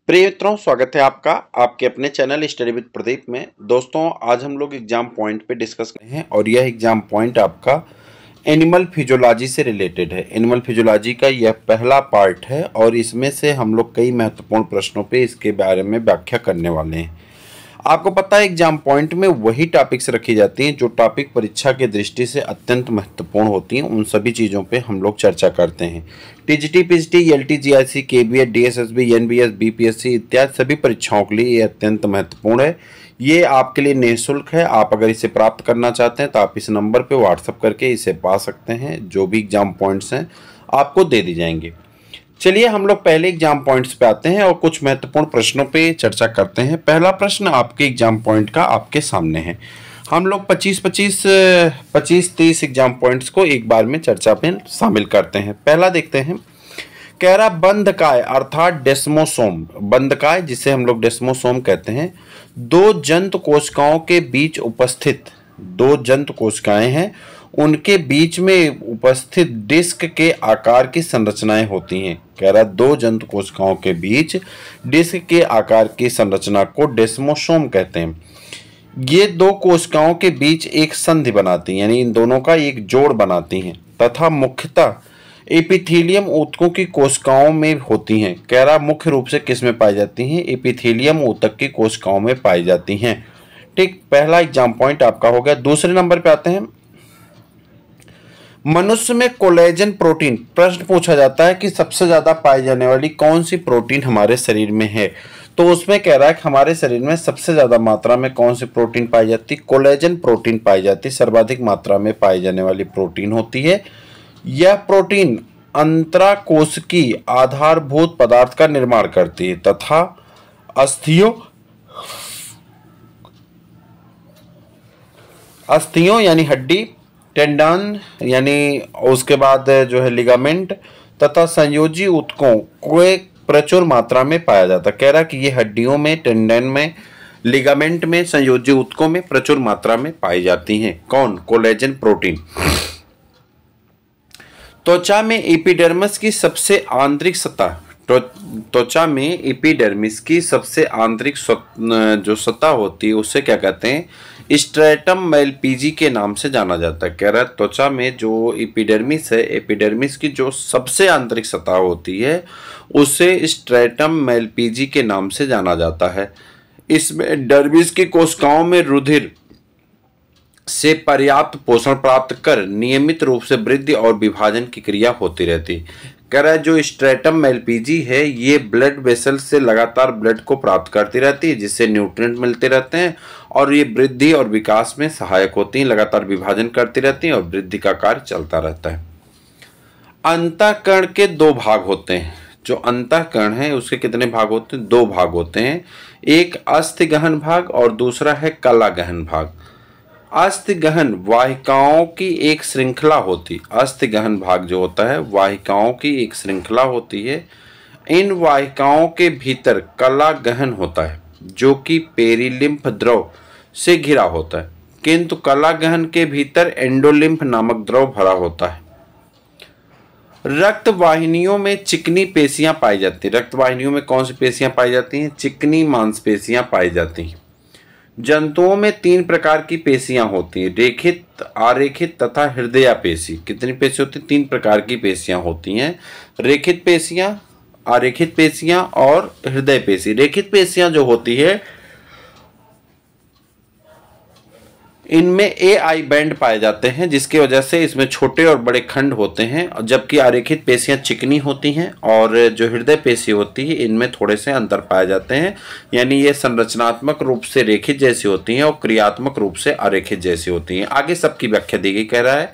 प्रिय मित्रों, स्वागत है आपका आपके अपने चैनल स्टडी विद प्रदीप में। दोस्तों, आज हम लोग एग्जाम पॉइंट पे डिस्कस कर रहे हैं और यह एग्जाम पॉइंट आपका एनिमल फिजियोलॉजी से रिलेटेड है। एनिमल फिजियोलॉजी का यह पहला पार्ट है और इसमें से हम लोग कई महत्वपूर्ण प्रश्नों पे इसके बारे में व्याख्या करने वाले हैं। आपको पता है एग्जाम पॉइंट में वही टॉपिक्स रखी जाती हैं जो टॉपिक परीक्षा की दृष्टि से अत्यंत महत्वपूर्ण होती हैं। उन सभी चीज़ों पे हम लोग चर्चा करते हैं। टीजीटी, पीजीटी, एलटी, जीआईसी, केबीएड, डीएसएसबी, एनबीएस, बीपीएससी इत्यादि सभी परीक्षाओं के लिए ये अत्यंत महत्वपूर्ण है। ये आपके लिए निःशुल्क है। आप अगर इसे प्राप्त करना चाहते हैं तो आप इस नंबर पर व्हाट्सअप करके इसे पा सकते हैं। जो भी एग्जाम पॉइंट्स हैं आपको दे दी जाएंगे। चलिए हम लोग पहले एग्जाम पॉइंट्स पे आते हैं और कुछ महत्वपूर्ण प्रश्नों पे चर्चा करते हैं। पहला प्रश्न आपके एग्जाम पॉइंट का आपके सामने है। हम लोग 25-30 एग्जाम पॉइंट्स को एक बार में चर्चा में शामिल करते हैं। पहला देखते हैं, कह रहा बंधकाय अर्थात डेस्मोसोम, बंधकाय जिसे हम लोग डेस्मोसोम कहते हैं, दो जंतु कोशिकाओं के बीच उपस्थित, दो जंतु कोशिकाएं हैं, उनके बीच में उपस्थित डिस्क के आकार की संरचनाएं होती हैं। कह रहा दो जंतु कोशिकाओं के बीच डिस्क के आकार की संरचना को डेस्मोसोम कहते हैं। ये दो कोशिकाओं के बीच एक संधि बनाती हैं, यानी इन दोनों का एक जोड़ बनाती हैं तथा मुख्यतः एपिथेलियम ऊतकों की कोशिकाओं में होती हैं। कह रहा मुख्य रूप से किस में पाई जाती हैं? एपिथेलियम ऊतक की कोशिकाओं में पाई जाती हैं। ठीक, पहला एग्जाम पॉइंट आपका हो गया। दूसरे नंबर पे आते हैं, मनुष्य में कोलेजन प्रोटीन, प्रश्न पूछा जाता है कि सबसे ज्यादा पाई जाने वाली कौन सी प्रोटीन हमारे शरीर में है। तो उसमें कह रहा है कि हमारे शरीर में सबसे ज्यादा मात्रा में कौन सी प्रोटीन पाई जाती है? कोलेजन प्रोटीन पाई जाती है। सर्वाधिक मात्रा में पाई जाने वाली प्रोटीन होती है। यह प्रोटीन अंतराकोशिकीय आधारभूत पदार्थ का निर्माण करती है तथा अस्थियों यानी हड्डी, टेंडन यानी उसके बाद जो है लिगामेंट तथा संयोजी ऊतकों को प्रचुर मात्रा में पाया जाता है। कह रहा कि ये हड्डियों में, टेंडन में, लिगामेंट में, संयोजी ऊतकों में प्रचुर मात्रा में पाई जाती हैं। कौन? Collagen protein. त्वचा में एपिडर्मिस की सबसे आंतरिक सतह, त्वचा में एपिडर्मिस की सबसे आंतरिक जो सतह होती है उसे क्या कहते हैं? स्ट्रेटम मैलपीजी के नाम से जाना जाता है। कह रहा है त्वचा में जो एपिडर्मिस है, एपिडर्मिस की जो सबसे आंतरिक सतह होती है उसे स्ट्रेटम मैलपीजी के नाम से जाना जाता है। इसमें डर्मिस की कोशिकाओं में रुधिर से पर्याप्त पोषण प्राप्त कर नियमित रूप से वृद्धि और विभाजन की क्रिया होती रहती है। कह रहा है जो स्ट्रेटम मैलपीजी है ये ब्लड वेसल से लगातार ब्लड को प्राप्त करती रहती है जिससे न्यूट्रिएंट मिलते रहते हैं और ये वृद्धि और विकास में सहायक होती हैं। लगातार विभाजन करती रहती हैं और वृद्धि का कार्य चलता रहता है। अंतःकरण के दो भाग होते हैं। जो अंतःकरण है उसके कितने भाग होते हैं? दो भाग होते हैं। एक अस्थि गहन भाग और दूसरा है कला गहन भाग। अस्थि गहन वाहिकाओं की एक श्रृंखला होती, अस्थि गहन भाग जो होता है वाहिकाओं की एक श्रृंखला होती है। इन वाहिकाओं के भीतर कला गहन होता है जो कि पेरिलिम्फ द्रव से घिरा होता है, किंतु कला गहन के भीतर एंडोलिम्फ नामक द्रव भरा होता है। रक्त वाहिनियों में चिकनी पेशियां पाई जाती हैं। रक्त वाहिनियों में कौन सी पेशियां पाई जाती हैं? चिकनी मांसपेशियां पाई जाती हैं। जंतुओं में तीन प्रकार की पेशियां होती हैं, रेखित, आरेखित तथा हृदय पेशी। कितनी पेशी होती हैं? तीन प्रकार की पेशियां होती हैं, रेखित पेशियां, आरेखित पेशियां और हृदय पेशी। रेखित पेशियां जो होती है इनमें एआई बैंड पाए जाते हैं जिसकी वजह से इसमें छोटे और बड़े खंड होते हैं, जबकि आरेखित पेशियां चिकनी होती हैं और जो हृदय पेशी होती है इनमें थोड़े से अंतर पाए जाते हैं। यानी ये संरचनात्मक रूप से रेखित जैसी होती हैं और क्रियात्मक रूप से अरेखित जैसी होती हैं। आगे सबकी व्याख्या दी गई। कह रहा है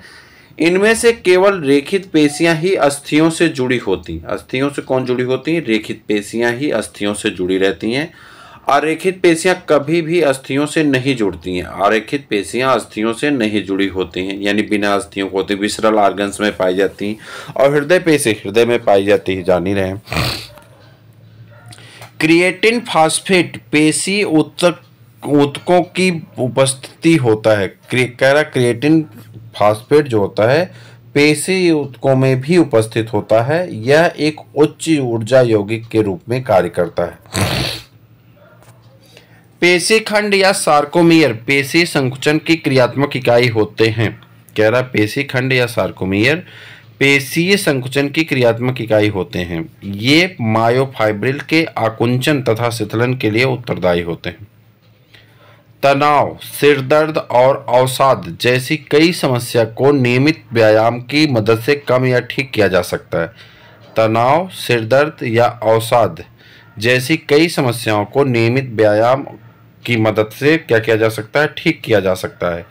इनमें से केवल रेखित पेशियां ही अस्थियों से जुड़ी होती। अस्थियों से कौन जुड़ी होती हैं? रेखित पेशियां ही अस्थियों से जुड़ी रहती हैं। आरेखित पेशियां कभी भी अस्थियों से नहीं जुड़ती हैं। आरेखित पेशियां अस्थियों से नहीं जुड़ी होती हैं, यानी बिना अस्थियों को होती, विसरल ऑर्गन्स में पाई जाती हैं। और हृदय पेशी हृदय में पाई जाती है, जान ही रहे हैं। क्रिएटिन फास्फेट पेशी ऊतकों की उपस्थिति होता है। कह रहा क्रिएटिन फास्फेट जो होता है पेशी ऊतकों में भी उपस्थित होता है। यह एक उच्च ऊर्जा यौगिक के रूप में कार्य करता है। पेशीखंड या सार्कोमियर पेशी संकुचन की क्रियात्मक इकाई होते हैं। कह रहा पेशीखंड या सार्कोमियर पेशीय संकुचन की क्रियात्मक इकाई होते हैं। ये मायोफाइब्रिल के आकुंचन तथा शिथिलन के लिए उत्तरदायी होते हैं। तनाव, सिरदर्द और अवसाद जैसी कई समस्या को नियमित व्यायाम की मदद से कम या ठीक किया जा सकता है। तनाव, सिरदर्द या अवसाद जैसी कई समस्याओं को नियमित व्यायाम की मदद से क्या किया जा सकता है? ठीक किया जा सकता है।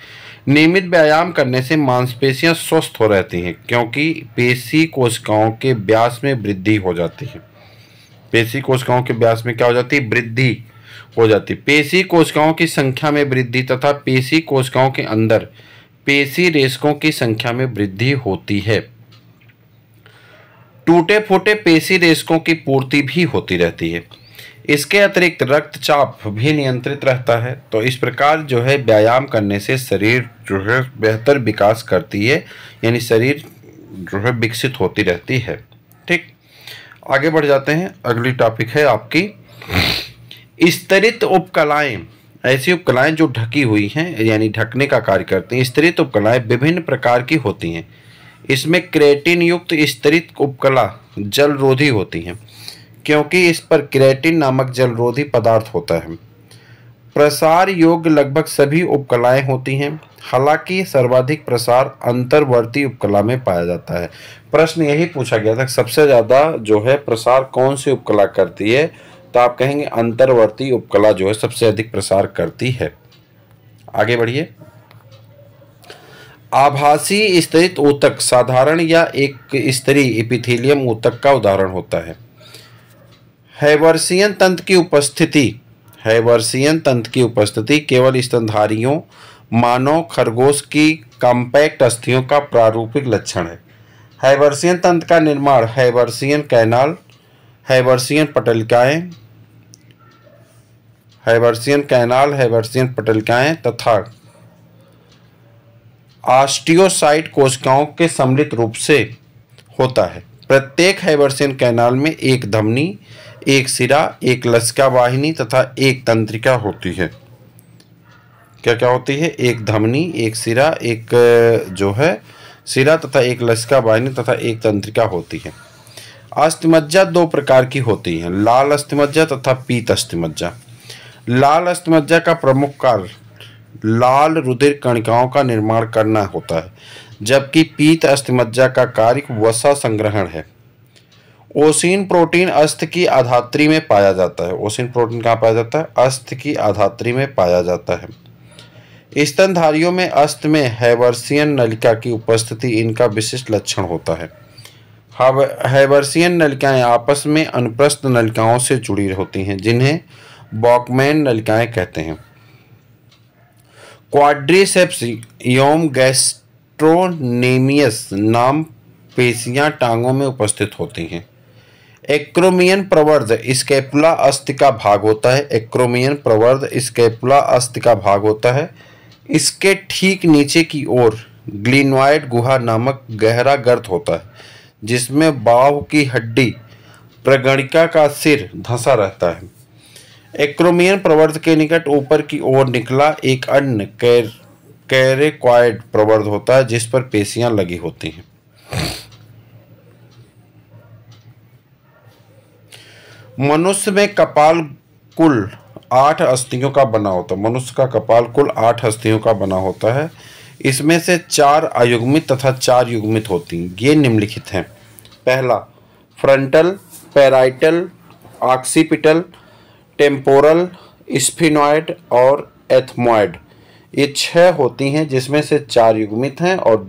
नियमित व्यायाम करने से मांसपेशियां स्वस्थ हो रहती हैं क्योंकि पेशी कोशिकाओं के व्यास में वृद्धि हो जाती है। पेशी कोशिकाओं के व्यास में क्या हो जाती है? वृद्धि हो जाती है। पेशी कोशिकाओं की संख्या में वृद्धि तथा पेशी कोशिकाओं के अंदर पेशी रेशकों की संख्या में वृद्धि होती है। टूटे फूटे पेशी रेशकों की पूर्ति भी होती रहती है। इसके अतिरिक्त रक्तचाप भी नियंत्रित रहता है। तो इस प्रकार जो है व्यायाम करने से शरीर जो है बेहतर विकास करती है, यानी शरीर जो है विकसित होती रहती है। ठीक, आगे बढ़ जाते हैं। अगली टॉपिक है आपकी स्तरित उपकलाएं। ऐसी उपकलाएं जो ढकी हुई हैं, यानी ढकने का कार्य करती हैं। स्तरित उपकलाएं विभिन्न प्रकार की होती हैं। इसमें क्रेटिन युक्त स्तरित उपकला जलरोधी होती हैं क्योंकि इस पर क्रेटिन नामक जलरोधी पदार्थ होता है। प्रसार योग्य लगभग सभी उपकलाएं होती हैं, हालांकि सर्वाधिक प्रसार अंतर्वर्ती उपकला में पाया जाता है। प्रश्न यही पूछा गया था, सबसे ज़्यादा जो है प्रसार कौन सी उपकला करती है? तो आप कहेंगे अंतर्वर्ती उपकला जो है सबसे अधिक प्रसार करती है। आगे बढ़िए। आभासी स्तरित ऊतक साधारण या एक स्तरीय एपिथेलियम ऊतक का उदाहरण होता है। हैवर्सियन तंत्र की उपस्थिति केवल स्तनधारियों मानव खरगोश की कॉम्पैक्ट अस्थियों का प्रारूपिक लक्षण है। हैवर्सियन तंत्र का निर्माण हैवर्सियन कैनाल, हैवर्सियन पटलिकाएं तथा ऑस्टियोसाइट कोशिकाओं के सम्मिलित रूप से होता है। प्रत्येक हैवर्सियन कैनाल में एक धमनी, एक सिरा, एक लसिका वाहिनी तथा एक तंत्रिका होती है। क्या क्या होती है? एक धमनी, एक सिरा, एक जो है सिरा तथा एक लसिका वाहिनी तथा एक तंत्रिका होती है। अस्थिमज्जा दो प्रकार की होती है, लाल अस्थिमज्जा तथा पीत अस्थिमज्जा। लाल अस्थिमज्जा का प्रमुख कार्य लाल रुधिर कणिकाओं का निर्माण करना होता है, जबकि पीत अस्थिमज्जा का कार्य वसा संग्रहण है। ओसिन प्रोटीन अस्थि की आधात्री में पाया जाता है। ओसिन प्रोटीन कहाँ पाया जाता है? अस्थि की आधात्री में पाया जाता है। स्तनधारियों में अस्थि में हैवर्सियन नलिका की उपस्थिति इनका विशिष्ट लक्षण होता है। हैवर्सियन नलिकाएं आपस में अनुप्रस्थ नलिकाओं से जुड़ी होती हैं, जिन्हें बॉकमैन नलिकाएं कहते हैं। क्वाड्रिसेप्स एवं गैस्ट्रोनेमियस नाम पेशियां टांगों में उपस्थित होती हैं। एक्रोमियन प्रवर्ध स्कैपुला अस्थि का भाग होता है। एक्रोमियन प्रवर्ध स्कैपुला अस्थि का भाग होता है। इसके ठीक नीचे की ओर ग्लिनॉइड गुहा नामक गहरा गर्त होता है, जिसमें बाहु की हड्डी प्रगणिका का सिर धंसा रहता है। एक्रोमियन प्रवर्ध के निकट ऊपर की ओर निकला एक अन्य कैरेक्वाइड प्रवर्ध होता है, जिस पर पेशियां लगी होती हैं। मनुष्य में कपाल कुल 8 अस्थियों का बना होता है। मनुष्य का कपाल कुल 8 अस्थियों का बना होता है। इसमें से 4 अयुग्मित तथा 4 युग्मित होती हैं। ये निम्नलिखित हैं। पहला frontal, parietal, occipital, temporal, sphenoid और एथमॉइड। ये 6 होती हैं, जिसमें से 4 युग्मित हैं और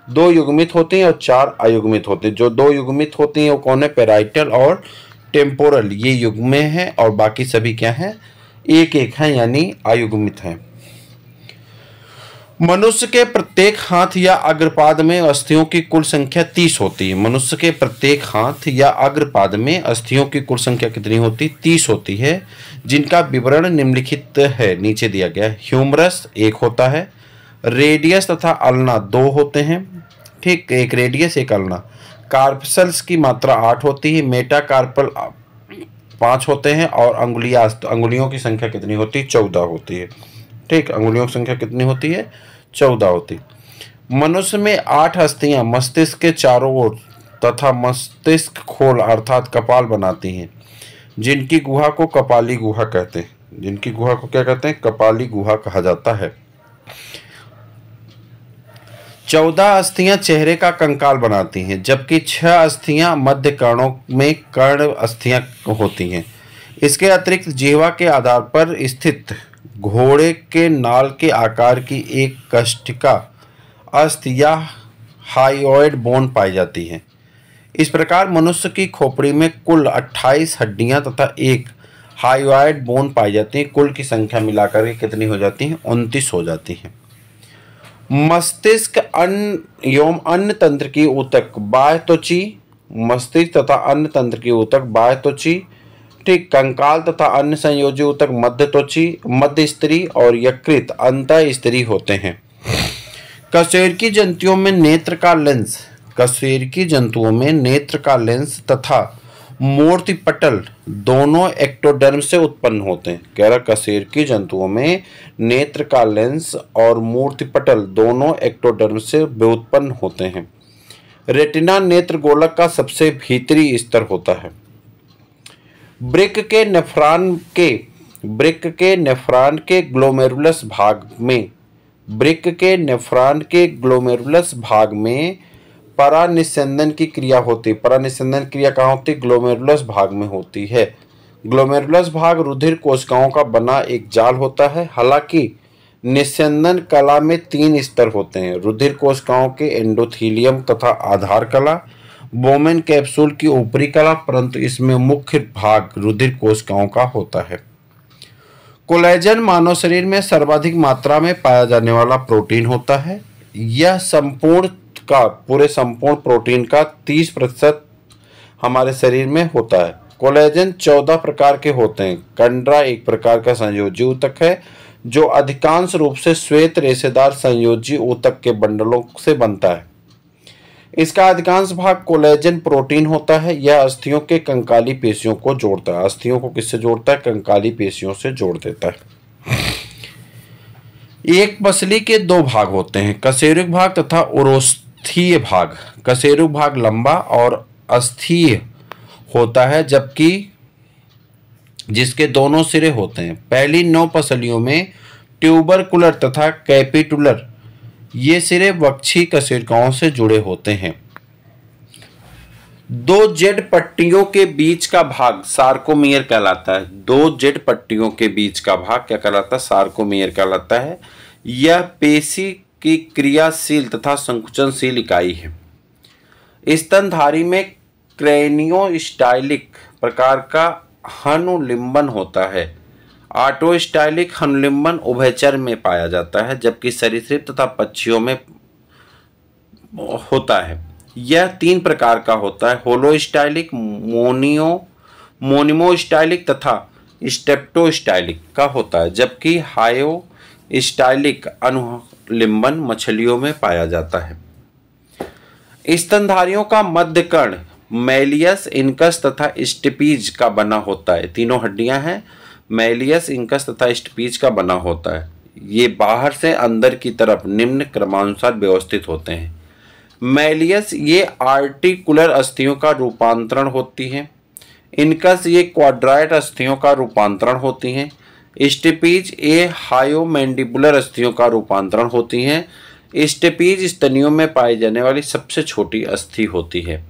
2 युग्मित होती हैं और 4 अयुग्मित होती हैं। जो 2 युग्मित होती हैं वो कौन है? पैराइटल और टेम्पोरल, ये युग्म हैं और बाकी सभी क्या हैं? एक एक हैं, यानी अयुग्मित हैं। मनुष्य के प्रत्येक हाथ या अग्रपाद में अस्थियों की कुल संख्या 30 होती है। मनुष्य के प्रत्येक हाथ या अग्रपाद में अस्थियों की कुल संख्या कितनी होती? 30 होती है, जिनका विवरण निम्नलिखित है, नीचे दिया गया है। ह्यूमरस 1 होता है। रेडियस तथा अल्ना 2 होते हैं। ठीक, एक रेडियस एक अल्ना। कार्पल्स की मात्रा 8 होती है। मेटाकार्पल 5 होते हैं और अंगुलियों की संख्या कितनी होती है? 14 होती है। ठीक, अंगुलियों की संख्या कितनी होती है? 14 होती। मनुष्य में 8 अस्थियां मस्तिष्क के चारों ओर तथा मस्तिष्क खोल अर्थात कपाल बनाती हैं, जिनकी गुहा को कपाली गुहा कहते हैं। जिनकी गुहा को क्या कहते हैं? कपाली गुहा कहा जाता है। 14 अस्थियां चेहरे का कंकाल बनाती हैं, जबकि 6 अस्थियां मध्य कर्णों में कर्ण अस्थियां होती हैं। इसके अतिरिक्त जिह्वा के आधार पर स्थित घोड़े के नाल के आकार की एक कष्टिका अस्थि या हाइयोइड बोन पाई जाती है। इस प्रकार मनुष्य की खोपड़ी में कुल 28 हड्डियां तथा एक हाइयोइड बोन पाई जाती है। कुल की संख्या मिलाकर के कितनी हो जाती है? 29 हो जाती है। मस्तिष्क अन्न एवं अन्न तंत्र की ऊतक बाह्य त्वची, मस्तिष्क तथा अन्न तंत्र की ऊतक बाह्य त्वची, ठीक, कंकाल तथा अन्य संयोजी ऊतक मध्य त्वची, मध्य स्तरी और यकृत अंतः स्तरी होते हैं। कशेरुकी जंतुओं में नेत्र का लेंस तथा मूर्तिपटल दोनों एक्टोडर्म से उत्पन्न होते हैं। कह रहा कशेरुकी जंतुओं में नेत्र का लेंस और मूर्तिपटल दोनों एक्टोडर्म से व्युत्पन्न होते हैं। रेटिना नेत्र गोलक का सबसे भीतरी स्तर होता है। वृक्क के नेफ्रॉन के ग्लोमेरुलस भाग में परानिस्यंदन की क्रिया होती है। परानिस्यंदन क्रिया कहाँ होती है? ग्लोमेरुलस भाग में होती है। ग्लोमेरुलस भाग रुधिर कोशिकाओं का बना एक जाल होता है। हालांकि निस्यंदन कला में 3 स्तर होते हैं: रुधिर कोशिकाओं के एंडोथीलियम तथा आधार कला, बोमेन कैप्सूल की ऊपरी कला, परंतु इसमें मुख्य भाग रुधिर कोशिकाओं का होता है। कोलेजन मानव शरीर में सर्वाधिक मात्रा में पाया जाने वाला प्रोटीन होता है। यह पूरे संपूर्ण प्रोटीन का 30% हमारे शरीर में होता है। कोलेजन 14 प्रकार के होते हैं। कंड्रा एक प्रकार का संयोजी ऊतक है जो अधिकांश रूप से श्वेत रेशेदार संयोजी ऊतक के बंडलों से बनता है। इसका अधिकांश भाग कोलेजन प्रोटीन होता है। यह अस्थियों के कंकाली पेशियों को जोड़ता है। अस्थियों को किससे जोड़ता है? कंकाली पेशियों से जोड़ देता है। एक पसली के 2 भाग होते हैं: कशेरुक भाग तथा उरोस्थीय भाग। कशेरुक भाग लंबा और अस्थीय होता है, जबकि जिसके दोनों सिरे होते हैं। पहली 9 पसलियों में ट्यूबरकुलर तथा कैपिटुलर ये सिरे वक्षीय कशेरुकाओं से जुड़े होते हैं। 2 जेड पट्टियों के बीच का भाग सार्कोमियर कहलाता है। 2 जेड पट्टियों के बीच का भाग क्या कहलाता है? सार्कोमियर कहलाता है। यह पेशी की क्रियाशील तथा संकुचनशील इकाई है। स्तनधारी में क्रेनियोस्टाइलिक प्रकार का हनुलिम्बन होता है। ऑटोस्टाइलिक हनुलिम्बन उभयचर में पाया जाता है, जबकि सरीसृप तथा पक्षियों में होता है। यह 3 प्रकार का होता है: होलोस्टाइलिक, मोनिमोस्टाइलिक तथा स्टेप्टोस्टाइलिक का होता है, जबकि हायोस्टाइलिक अनुलिम्बन मछलियों में पाया जाता है। स्तनधारियों का मध्य कर्ण मैलियस, इनकस तथा स्टिपीज का बना होता है। तीनों हड्डियां हैं, मैलियस, इनकस तथा स्टिपीज का बना होता है। ये बाहर से अंदर की तरफ निम्न क्रमानुसार व्यवस्थित होते हैं। मैलियस ये आर्टिकुलर अस्थियों का रूपांतरण होती हैं। इनकस ये क्वाड्राइट अस्थियों का रूपांतरण होती हैं। स्टिपीज ये हायोमैंडिबुलर अस्थियों का रूपांतरण होती हैं। स्टिपीज स्तनियों में पाई जाने वाली सबसे छोटी अस्थि होती है।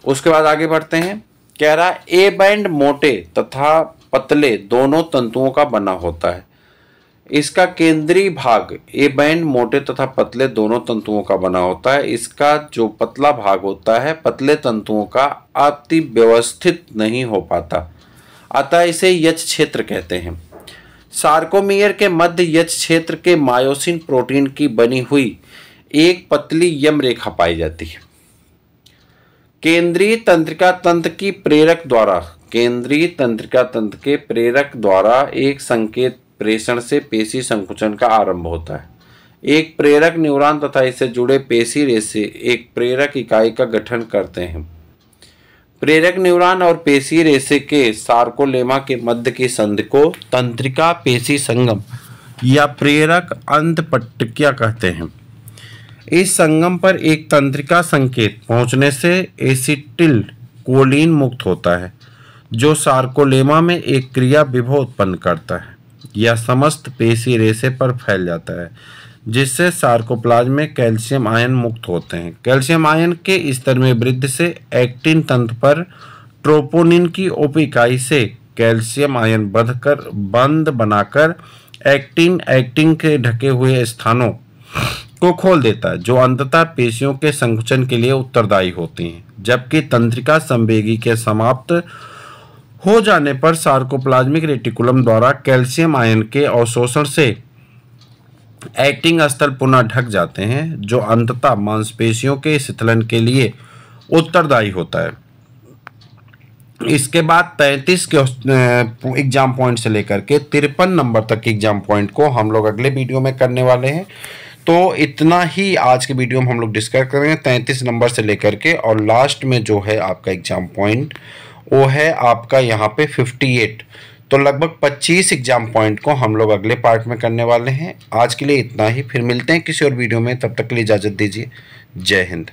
उसके बाद आगे बढ़ते हैं। कह रहा है ए बैंड मोटे तथा पतले दोनों तंतुओं का बना होता है। इसका केंद्रीय भाग ए बैंड मोटे तथा पतले दोनों तंतुओं का बना होता है। इसका जो पतला भाग होता है पतले तंतुओं का अति व्यवस्थित नहीं हो पाता, अतः इसे यच क्षेत्र कहते हैं। सार्कोमियर के मध्य यच क्षेत्र के मायोसिन प्रोटीन की बनी हुई एक पतली यम रेखा पाई जाती है। केंद्रीय तंत्रिका तंत्र की केंद्रीय तंत्रिका तंत्र के प्रेरक द्वारा एक संकेत प्रेषण से पेशी संकुचन का आरंभ होता है। एक प्रेरक न्यूरॉन तथा इससे जुड़े पेशी रेशे एक प्रेरक इकाई का गठन करते हैं। प्रेरक न्यूरॉन और पेशी रेशे के सार्कोलेमा के मध्य की संधि को तंत्रिका पेशी संगम या प्रेरक अंतपट्टिका कहते हैं। इस संगम पर एक तंत्रिका संकेत पहुंचने से एसिटिल कोलिन मुक्त होता है, जो सार्कोलेमा में एक क्रिया विभव उत्पन्न करता है या समस्त पेशी रेशे पर फैल जाता है, जिससे सार्कोप्लाज्म में कैल्शियम आयन मुक्त होते हैं। कैल्शियम आयन के स्तर में वृद्धि से एक्टिन तंत्र पर ट्रोपोनिन की उप इकाई से कैल्शियम आयन बंध बनाकर एक्टिन के ढके हुए स्थानों को खोल देता है, जो अंततः पेशियों के संकुचन के लिए उत्तरदायी होती हैं। जबकि तंत्रिका संवेगी के समाप्त हो जाने पर सार्कोप्लाज्मिक रेटिकुलम द्वारा कैल्शियम आयन के अवशोषण से एक्टिन स्थल पुनः ढक जाते हैं, जो अंततः मांसपेशियों के शिथिलन के लिए उत्तरदायी होता है। इसके बाद 33 के एग्जाम पॉइंट से लेकर के 53 नंबर तक के एग्जाम पॉइंट को हम लोग अगले वीडियो में करने वाले हैं। तो इतना ही आज के वीडियो में हम लोग डिस्कस करेंगे 33 नंबर से लेकर के, और लास्ट में जो है आपका एग्जाम पॉइंट वो है आपका यहाँ पे 58। तो लगभग 25 एग्जाम पॉइंट को हम लोग अगले पार्ट में करने वाले हैं। आज के लिए इतना ही, फिर मिलते हैं किसी और वीडियो में, तब तक के लिए इजाज़त दीजिए। जय हिंद।